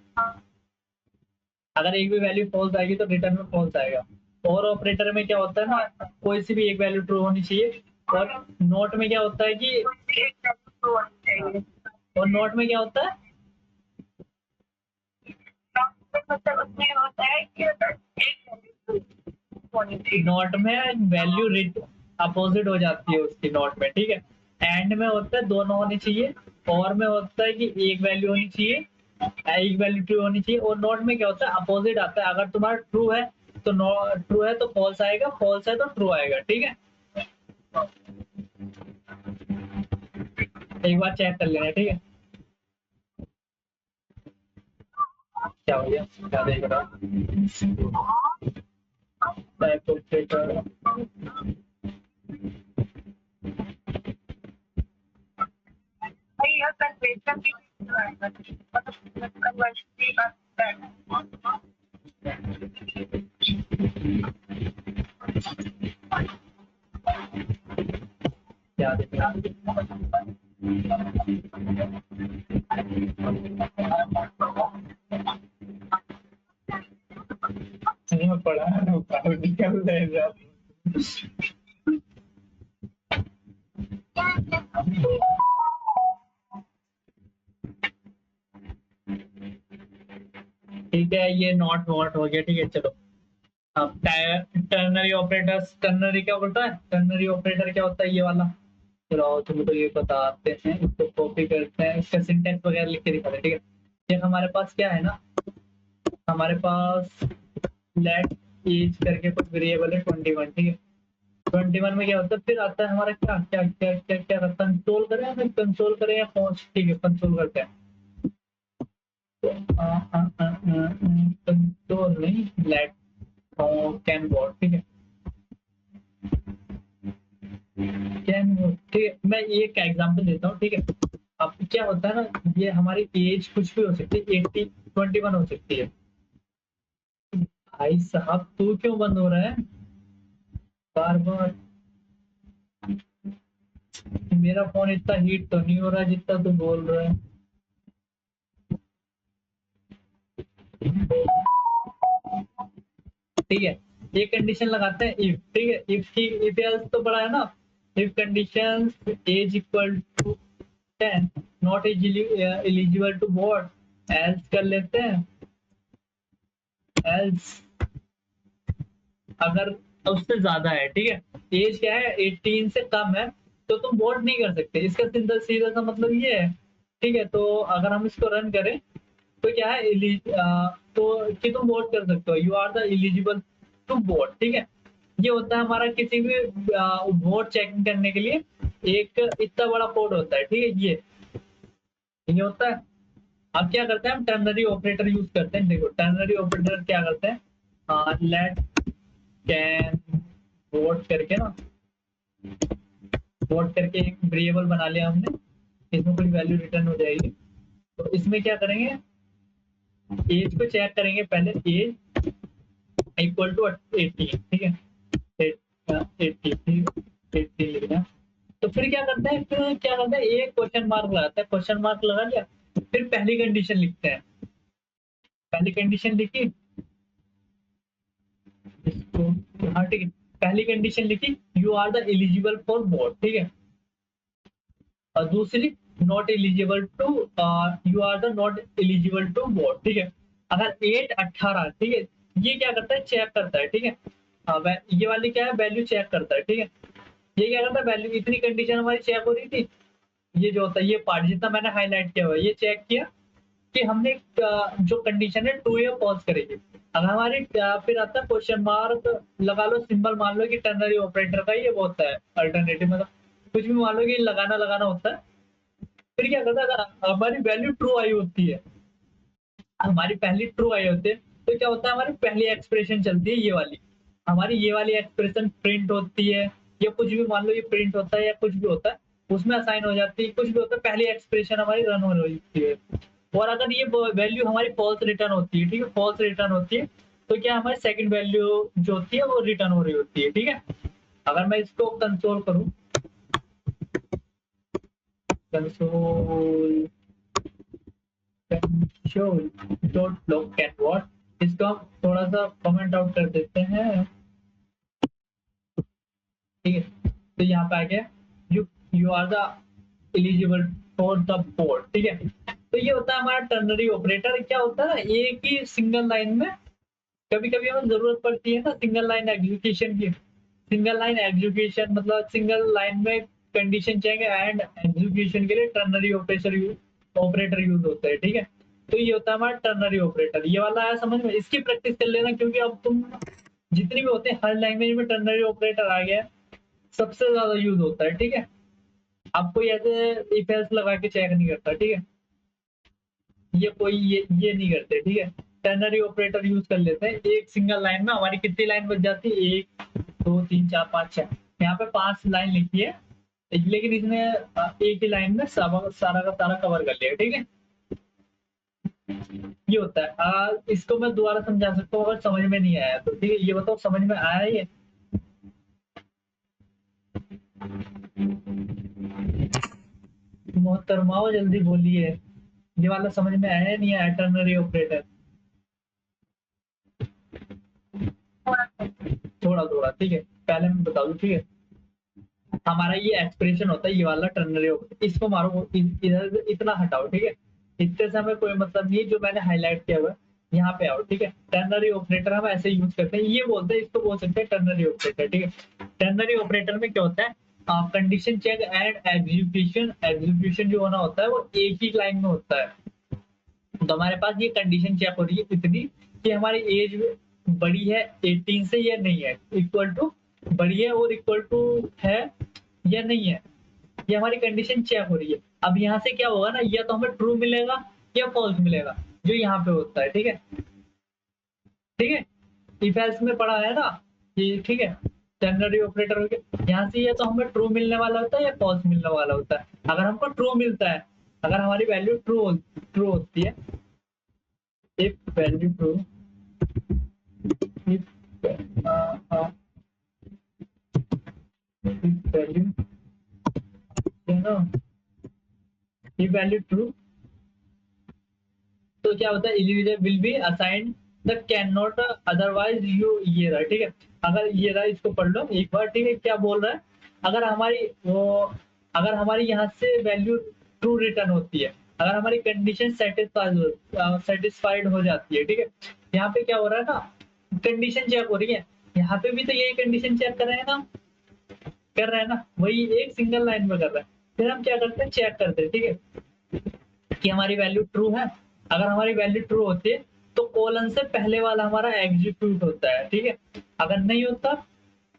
अगर एक भी वैल्यू फॉल्स आएगी तो रिटर्न में फॉल्स आएगा। और ऑपरेटर में क्या होता है ना, कोई सी भी एक वैल्यू ट्रू होनी चाहिए। और नोट में क्या होता है कि, और नोट में क्या होता है, नोट में वैल्यू अपोजिट हो जाती है उसकी, नोट में, ठीक है। एंड में होता है दोनों होनी चाहिए, और में होता है कि एक वैल्यू होनी चाहिए, एक वैल्यू ट्रू होनी चाहिए, और नोट में क्या होता है, अपोजिट आता है। अगर तुम्हारा ट्रू है तो ट्रू है तो फॉल्स आएगा, फॉल्स है तो ट्रू आएगा, ठीक है। एक बार चेक कर लेना, ठीक है। क्या हो गया, क्या देख रहा हूँ, टाइप ऑपरेटर, क्या देख रहा हूँ, नहीं पढ़ा है, निकल रहे ठीक है, ये नॉट वॉट हो गया। ठीक है, चलो अब टर्नरी ऑपरेटर्स। टर्नरी क्या बोलता है? टर्नरी ऑपरेटर क्या होता है? ये वाला। चलो आओ तुम तो ये बताते हैं, इसको कॉपी करते हैं, इसका सिंटेक्स वगैरह लिख के दिखाते हैं। ठीक है, ये हमारे पास क्या है ना, हमारे पास लेट एज करके कुछ वेरिएबल है 21। ठीक है, 21 में क्या होता है, फिर आता है हमारा क्या क्या क्या क्या क्या कंसोल करें या फिर कंसोल करें या पहुंच। ठीक है, कंसोल करते हैं। कंसोल नहीं, लेट कैन बोर्ड। ठीक है, कैन बोर्ड। ठीक है, मैं एक एग्जांपल देता हूँ। ठीक है, अब क्या होता है ना, ये हमारी एज कुछ भी हो सकती है, 80 21 हो सकती है। भाई साहब तू क्यों बंद हो रहा है बार बार? मेरा फोन इतना हीट तो नहीं हो रहा जितना तू बोल रहा है। ठीक है, ये कंडीशन लगाते हैं इफ। ठीक है, इफ की इफ एल्स तो बड़ा है ना। If condition age equal to 10 not eligible to vote. Else कर लेते हैं। एल्स अगर उससे ज्यादा है, ठीक है, एज क्या है 18 से कम है, तो तुम वोट नहीं कर सकते। इसका सीधा सीधा सा मतलब ये है। ठीक है, तो अगर हम इसको रन करें तो क्या है, तो कि तुम वोट कर सकते हो, you are the eligible to vote. ठीक है, ये होता है हमारा किसी भी वोट चेकिंग करने के लिए एक इतना बड़ा कोड होता है। ठीक है, ये होता है। अब क्या करते हैं, हम टर्नरी ऑपरेटर यूज करते हैं। देखो टर्नरी ऑपरेटर क्या करते हैं, लेट कैन वोट करके ना, वोट करके एक वेरिएबल बना लिया हमने, इसमें कोई वैल्यू रिटर्न हो जाएगी। तो इसमें क्या करेंगे, एज को चेक करेंगे पहले, एज इक्वल टू 18। ठीक है, 80 लिखना। तो फिर क्या करते हैं, एक क्वेश्चन मार्क लगाते हैं। क्वेश्चन मार्क लगा लिया, फिर पहली कंडीशन लिखते हैं। पहली कंडीशन लिखी इसको, हाँ ठीक है, पहली कंडीशन लिखी you are the eligible for vote. ठीक है, और दूसरी not eligible to, you are the not eligible to vote. ठीक है, अगर 8 18, ठीक है, ये क्या करता है, चेक करता है। ठीक है, ये वाली क्या है, वैल्यू चेक करता है। ठीक है, ये क्या करता है, वैल्यू, इतनी कंडीशन हमारी चेक हो रही थी। ये जो होता है, ये पार्ट जितना मैंने हाईलाइट किया हुआ है, ये चेक किया कि हमने जो कंडीशन है ट्रू या फॉल्स करेगी। अगर हमारी फिर आता है क्वेश्चन मार्क लगा लो, सिंबल मान लो कि टर्नरी ऑपरेटर का ये वो होता है अल्टरनेटिव, मतलब कुछ भी मान लो कि लगाना लगाना होता है। फिर क्या करता है, अगर हमारी वैल्यू ट्रू आई होती है, हमारी पहली ट्रू आई होती है, तो क्या होता है, हमारी पहली एक्सप्रेशन चलती है ये वाली, हमारी ये वाली एक्सप्रेशन प्रिंट होती है, या कुछ भी मान लो ये प्रिंट होता है या कुछ भी होता है, उसमें असाइन हो जाती है, कुछ भी होता है, पहली एक्सप्रेशन हमारी रन हो जाती है। और अगर ये वैल्यू हमारी फॉल्स रिटर्न होती है, ठीक है, फॉल्स रिटर्न होती है, तो क्या हमारी सेकंड वैल्यू जो होती है वो रिटर्न हो रही होती है। ठीक है, अगर मैं इसको कंसोल करूं, console console dot log can what, इसको हम थोड़ा सा कमेंट आउट कर देते हैं। ठीक है, तो यहाँ पे आ गया you you are the eligible for the board. ठीक है, तो ये होता है हमारा टर्नरी ऑपरेटर। क्या होता है ना, एक ही सिंगल लाइन में कभी कभी हमें जरूरत पड़ती है ना सिंगल लाइन एग्जीक्यूशन की। सिंगल लाइन एग्जीक्यूशन मतलब सिंगल लाइन में कंडीशन चेक एंड एग्जीक्यूशन के लिए टर्नरी ऑपरेटर यूज होता है। ठीक है, तो ये होता है हमारा टर्नरी ऑपरेटर। ये वाला आया समझ में, इसकी प्रैक्टिस कर लेना, क्योंकि अब तुम जितनी भी होते हैं हर लैंग्वेज में टर्नरी ऑपरेटर आ गया है, सबसे ज्यादा यूज होता है। ठीक है, आप कोई ऐसे इफ एल्स लगा के चेक नहीं करता। ठीक है, ये कोई ये नहीं करते। ठीक है, टर्नरी ऑपरेटर यूज कर लेते हैं। एक सिंगल लाइन में हमारी कितनी लाइन बच जाती है, 1 2 3 4 5 6, यहाँ पे 5 लाइन लिखी है, लेकिन इसने एक ही लाइन में सारा का सारा कवर कर लिया। ठीक है, ये होता है। इसको मैं दोबारा समझा सकता हूँ अगर समझ में नहीं आया तो। ठीक है, ये बताओ समझ में आया ये? मोहतरमाओ जल्दी बोलिए, ये वाला समझ में आया नहीं आया, टर्नरी ऑपरेटर? थोड़ा थोड़ा, ठीक है, पहले मैं बता दूं। ठीक है, हमारा ये एक्सप्रेशन होता है, ये वाला टर्नरी ऑपरेटर, इसको मारो, इधर इतना हटाओ। ठीक है, इतने से हमें कोई मतलब नहीं है, जो मैंने हाईलाइट किया हुआ है यहाँ पे आओ, ठीक है। टर्नरी ऑपरेटर हम ऐसे यूज करते हैं, ये बोलते हैं, इसको बोल सकते हैं टर्नरी ऑपरेटर, ठीक है। टर्नरी ऑपरेटर में क्या होता है, condition check and execution, execution जो होना होता है वो एक ही लाइन में होता है। तो हमारे पास ये कंडीशन चेक हो रही है इतनी कि हमारी एज बड़ी है 18 से या नहीं है, इक्वल टू बड़ी है और इक्वल टू है या नहीं है, ये हमारी कंडीशन चेक हो रही है। अब यहाँ से क्या होगा ना, या तो हमें ट्रू मिलेगा या फॉल्स मिलेगा, जो यहाँ पे होता है, ठीक है। ठीक है, इफ एल्स में पढ़ा है ना ये, ठीक है। टर्नरी ऑपरेटर हो गया, यहाँ से या तो हमें ट्रू मिलने वाला होता है या फॉल्स मिलने वाला होता है। अगर हमको ट्रू मिलता है, अगर हमारी वैल्यू ट्रू होती है, if value true, if value if value true, तो क्या होता है, individual will be assigned the can not otherwise you, ये रहा, ठीक है। अगर ये रहा, इसको पढ़ लो एक बार, ठीक है। क्या बोल रहा है, अगर हमारी वो, अगर हमारी यहाँ से वैल्यू ट्रू रिटर्न होती है, अगर हमारी कंडीशन सेटिस्फाइड हो जाती है, ठीक है। यहाँ पे क्या हो रहा है ना, कंडीशन चेक हो रही है, यहाँ पे भी तो यही कंडीशन चेक कर रहे हैं ना, कर रहे हैं ना, वही एक सिंगल लाइन में कर रहे हैं। फिर हम क्या करते हैं, चेक करते हैं, ठीक है, कि हमारी वैल्यू ट्रू है। अगर हमारी वैल्यू ट्रू होती है तो कोलन से पहले वाला हमारा एग्जीक्यूट होता है, ठीक है। अगर नहीं होता,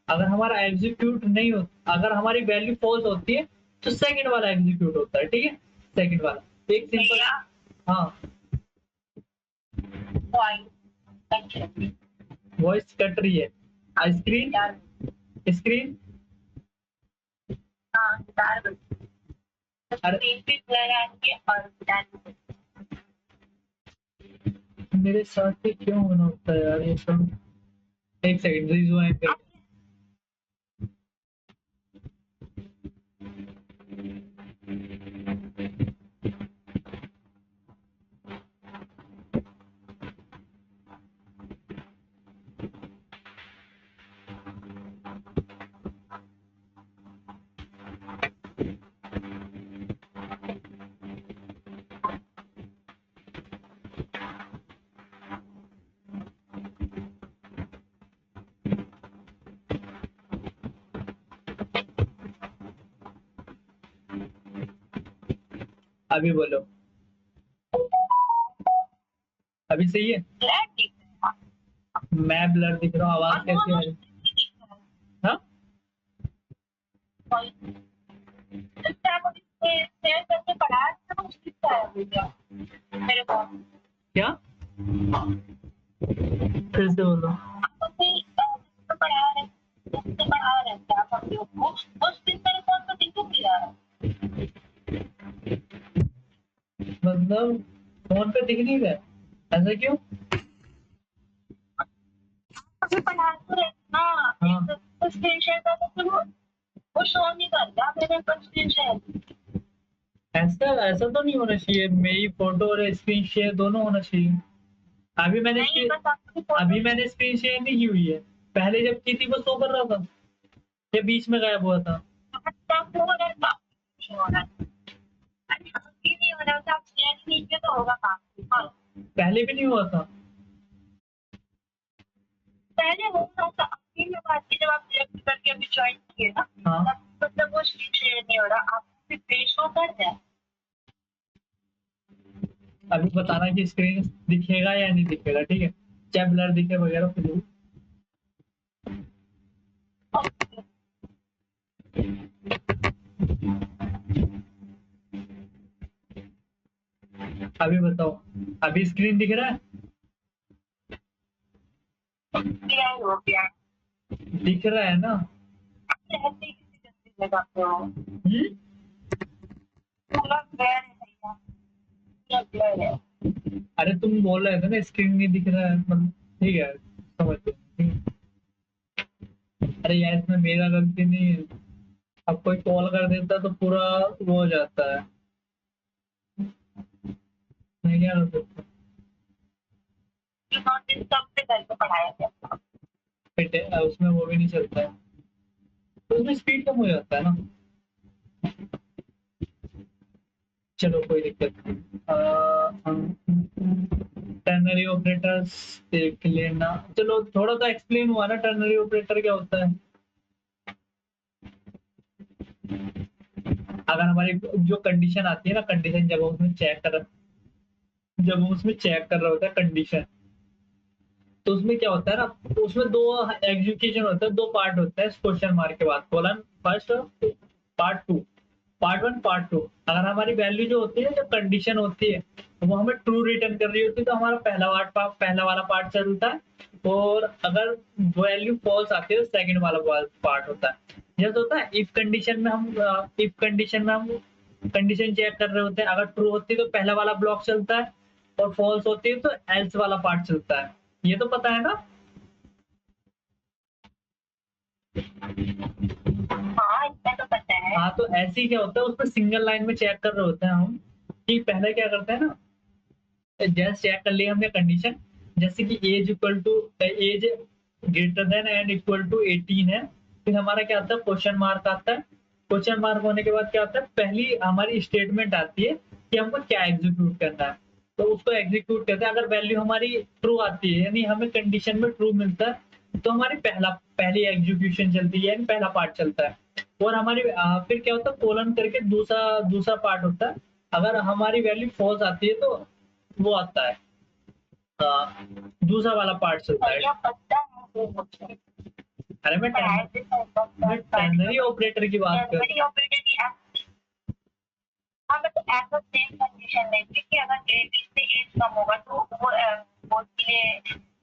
अगर हमारा एग्जीक्यूट नहीं होता, अगर हमारी वैल्यू फॉल्स होती है तो सेकंड वाला एग्जीक्यूट होता है, ठीक है। सेकंड वाला एक सिंपल, भैया हाँ पॉइंट वॉइस कट रही है। स्क्रीन, स्क्रीन, हाँ डाल अरे स्क्रीन पे ब्लर आएंगे और डाल मेरे साथ ही क्यों होना होता है यार ये सब। एक सेकंड, रिज्वाइन कर, अभी बोलो, अभी सही है। ब्लर दिख रहा है मैं ब्लर दिख रहा हूँ, आवाज और कैसी आ वो रही है? हाँ जिससे आप अभी शेयर करके पढ़ा रहे थे वो दिखता है भैया मेरे को। क्या, फिर से बोलो। आप अभी जिससे पढ़ा रहे थे आप हम लोग को, उस दिन मेरे फोन पर दिख नहीं रहा है। मतलब फोन पे दिख नहीं रहा है, ऐसा क्यों? अभी पढ़ा तो रहे थे ना, हाँ। एक स्क्रीन शेयर करने से वो शो नहीं कर रहा मेरे पर स्क्रीन शेयर। ऐसा ऐसा तो नहीं होना चाहिए, मेरी फोटो और स्क्रीन शेयर दोनों होना चाहिए। अभी मैंने नहीं इसकी, बस आपकी फोटो अभी मैंने स्क्रीन शेयर नहीं की हुई है, पहले जब की थी वो शो कर रहा था या बीच में गायब हुआ था? अच्छा हो रहा था हो रहा है। अरे अभी नहीं हो रहा था, आप शेयर कीजिए तो होगा काम। हाँ पहले भी नहीं हुआ था। पहले हो रहा था, अभी मैं बात की जब आप सिलेक्ट करके अभी ज्वाइन किए ना, हाँ। तब मतलब वो स्क्रीन शेयर नहीं हो रहा, आपको पेज शो कर रहा है। अभी बताना कि स्क्रीन दिखेगा या नहीं दिखेगा, ठीक है। चाहे ब्लर दिखे वगैरह कुछ भी। अभी बताओ, अभी स्क्रीन दिख रहा है? क्या हो गया दिख रहा है ना? ऐसे ही किसी जल्दी लगाते हो पूरा ब्लर है भैया, पूरा ब्लर है। अरे तुम बोल रहे थे ना स्क्रीन नहीं दिख रहा है, मतलब ठीक है, समझ गए, ठीक है। अरे यार इसमें मेरा गलती नहीं है, अब कोई कॉल कर देता तो पूरा वो हो जाता है, मैं क्या कर सकता जो नोटिस सबसे घर पे पढ़ाया गया। हूँ। उसमें वो भी नहीं चलता है, तो उसमें स्पीड कम हो जाता है ना। चलो कोई दिक्कत नहीं। टर्नरी ऑपरेटर्स देख लेना। चलो थोड़ा सा एक्सप्लेन हुआ ना टर्नरी ऑपरेटर क्या होता है। अगर हमारी जो कंडीशन आती है ना, कंडीशन जब हम उसमें चेक कर रहे होते हैं कंडीशन, तो उसमें क्या होता है ना, तो उसमें दो एग्जीक्यूशन होता है, दो पार्ट होता है क्वेश्चन मार्क के बाद, colon first part two, part one part two. अगर हमारी वैल्यू जो होती है, जो कंडीशन होती है, वो हमें ट्रू रिटर्न कर रही होती है, तो हमारा पहला वाला पार्ट चलता है। और अगर वैल्यू फॉल्स आती है, तो सेकंड वाला पार्ट होता है। जैसे होता है इफ कंडीशन में हम कंडीशन चेक कर रहे होते हैं, अगर ट्रू होती है तो पहला वाला ब्लॉक चलता है, और फॉल्स होती है तो एल्स वाला पार्ट चलता है। ये तो पता है ना। हाँ इतना तो पता है। हाँ, तो ऐसे ही क्या होता है, उसमें सिंगल लाइन में चेक कर रहे होते हैं हम, कि पहले क्या करते हैं ना, जैसे चेक कर लिया हमने कंडीशन, जैसे कि age greater than and equal to 18 है। फिर हमारा क्या आता है, क्वेश्चन मार्क आता है। क्वेश्चन मार्क होने के बाद क्या होता है, पहली हमारी स्टेटमेंट आती है कि हमको क्या एग्जीक्यूट करना है, तो उसको एग्जीक्यूट करते हैं। अगर वैल्यू हमारी ट्रू आती है, यानी हमें कंडीशन में ट्रू मिलता है, तो हमारी पहली एग्जीक्यूशन चलती है, यानी पहला पार्ट चलता है। और हमारी फिर क्या होता है, कोलन करके दूसरा दूसरा पार्ट होता है। अगर हमारी वैल्यू फॉल्स आती है, तो वो आता है, दूसरा वाला पार्ट चलता है। भैया पता है वो मुझे अरे मैं पढ़ाए थे टर्नरी ऑपरेटर की बात कर। टर्नरी ऑपरेटर की हाँ मतलब ऐसा सेम कंडीशन नहीं थी कि अगर एज से एज कम होगा तो वो उसके लिए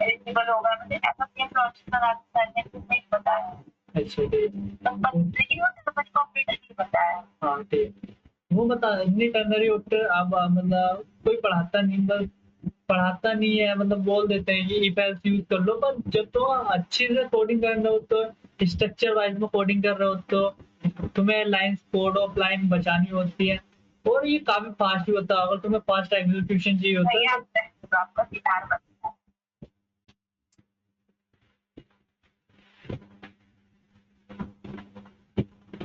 एलिजिबल होगा, मतलब ऐसा सेम लॉजिक लगा करने कुछ नहीं पता है। अच्छा ठीक। लेकिन वो टर्नरी ऑपरेटर नहीं पता है। हाँ ठीक, वो बता नहीं टर्नरी ऑपरेटर। अब मतलब कोई पढ़ाता नहीं है, मतलब बोल देते हैं कि इफ एल्स यूज कर लो, पर जब तो अच्छे से कोडिंग कर रहे हो, तो स्ट्रक्चर वाइज में कोडिंग कर रहे हो, तो तुम्हें लाइंस कोड ऑफ लाइन बचानी होती है, और ये काफी फास्ट भी होता है। अगर तुम्हें फास्ट एग्जीक्यूशन चाहिए होता भैया है, आपका गिटार बजता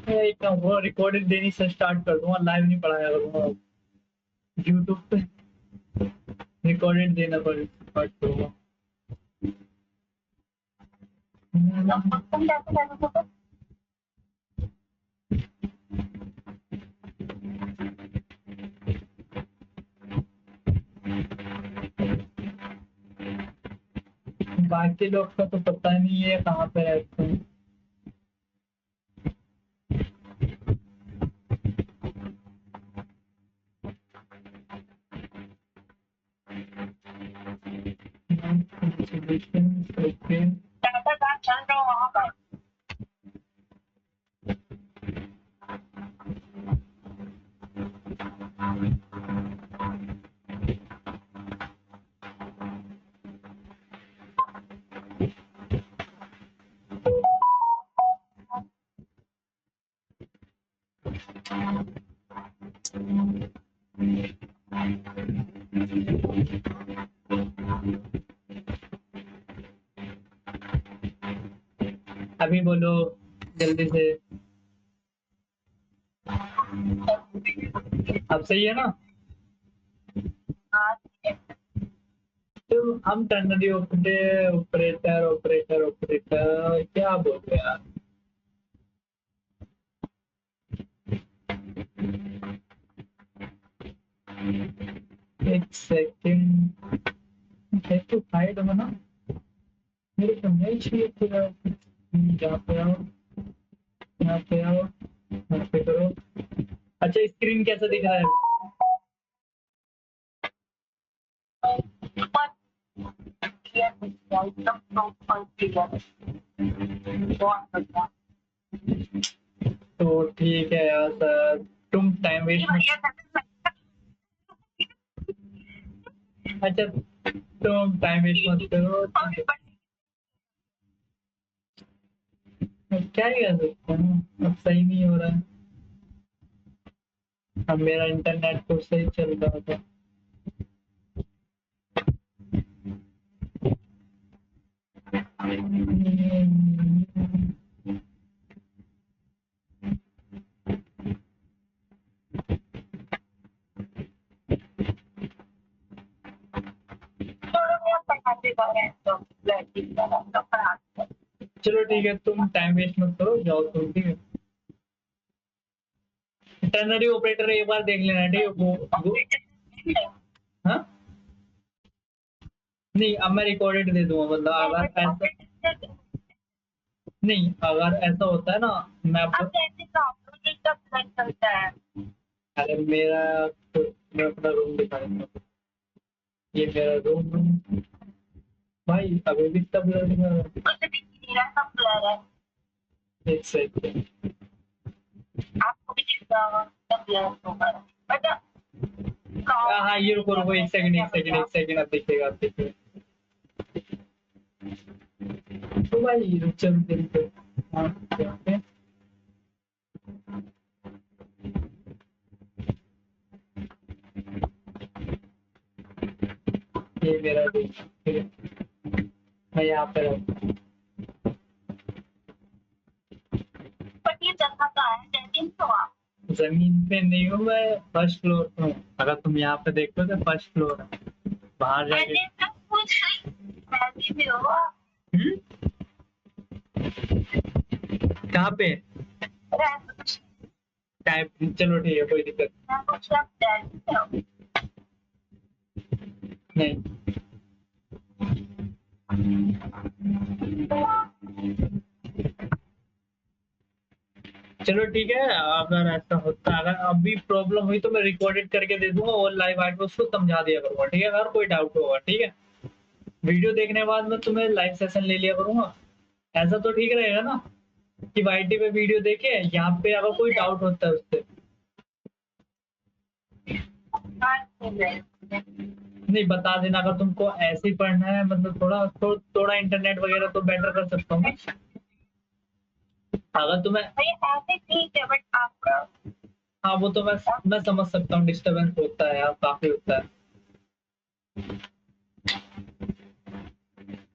तो एक वो रिकॉर्डेड देनी से स्टार्ट कर दूंगा, लाइव नहीं पढ़ाया करूंगा यूट्यूब पे, रिकॉर्डेड देना पड़े स्टार्ट करूंगा। है। तुम कैसे कर रहे हो? बाकी लोग का तो पता नहीं है कहाँ पे रहते हैं। ज्यादा काम चल रहा हो वहाँ पर। अभी बोलो जल्दी से। अब सही है ना। हाँ तो हम टर्नरी ऑपरेटर ऑपरेटर ऑपरेटर क्या बोल रहे हैं यार। एक सेकंड, तो साइड में ना, मेरे को नहीं चाहिए पूरा। यहाँ पे आओ, यहाँ पे आओ, यहाँ पे करो। अच्छा स्क्रीन कैसा दिख रहा है। एकदम प्रॉपर क्लियर बहुत बढ़िया। तो ठीक है यार सर, तुम टाइम वेस्ट मत। अच्छा तुम टाइम वेस्ट मत करो। क्या ही कर सकते हैं, अब सही नहीं हो रहा है। अब मेरा इंटरनेट तो सही चल रहा था। का लैपटॉप लैपटॉप का लैपटॉप खराब है। चलो ठीक है, तुम टाइम वेस्ट मत करो, जाओ तुम, ठीक है। टर्नरी ऑपरेटर एक बार देख लेना, ठीक है। वो हाँ नहीं, अब मैं रिकॉर्डेड दे दूंगा, मतलब अगर ऐसा नहीं, अगर ऐसा होता है ना, मैं अब कैसे कंप्यूटर का प्लग चलता है? अरे मेरा तो, मैं अपना रूम दिखा देता हूँ। ये मेरा रूम भाई, अभी भी तब लग रहा है। उससे दिख नहीं रहा, सब ब्लर है। एक सेकंड, आपको भी दिख रहा होगा, सब ब्लर होगा। बट हाँ ये रुको रुको, एक सेकंड, अब दिखेगा, अब दिखेगा। तो भाई रुक, चल देरी पे। हाँ, यहाँ पे। ये मेरा रूम, ठीक है। मैं यहाँ पे रहता हूँ। बट ये जगह कहाँ है? जैसे तो आप जमीन पे नहीं हूँ मैं, फर्स्ट फ्लोर पे हूँ। अगर तुम यहाँ पे देखो तो फर्स्ट फ्लोर है, बाहर जाके। मैंने सब कुछ वैसे भी होगा। हम्म? कहाँ पे टाइप? चलो ठीक है, कोई दिक्कत मैं कुछ आप जानते हो। नहीं। चलो ठीक है, अगर ऐसा होता है, अगर अभी प्रॉब्लम हुई तो मैं रिकॉर्डेड करके दे दूंगा और लाइव आके उसको समझा दिया करूंगा, ठीक है। अगर कोई डाउट होगा, ठीक है, वीडियो देखने के बाद मैं तुम्हें लाइव सेशन ले लिया करूंगा। ऐसा तो ठीक रहेगा ना, कि वाईटी पे वीडियो देखे, यहाँ पे अगर कोई डाउट होता है उससे। नहीं, बता देना अगर तुमको ऐसे ही पढ़ना है, मतलब थोड़ा इंटरनेट वगैरह तो बेटर कर सकता हूँ मैं। अगर तुम्हें भैया ऐसे ठीक है, बट आपका हाँ, वो तो मैं समझ सकता हूँ, डिस्टरबेंस होता है यार, काफी होता है।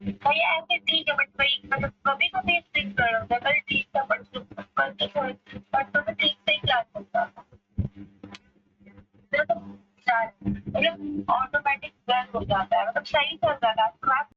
भैया ऐसे ठीक है, बट वही मतलब कभी कभी स्टिक करो, कल ठीक था, बट कल तो थोड़ी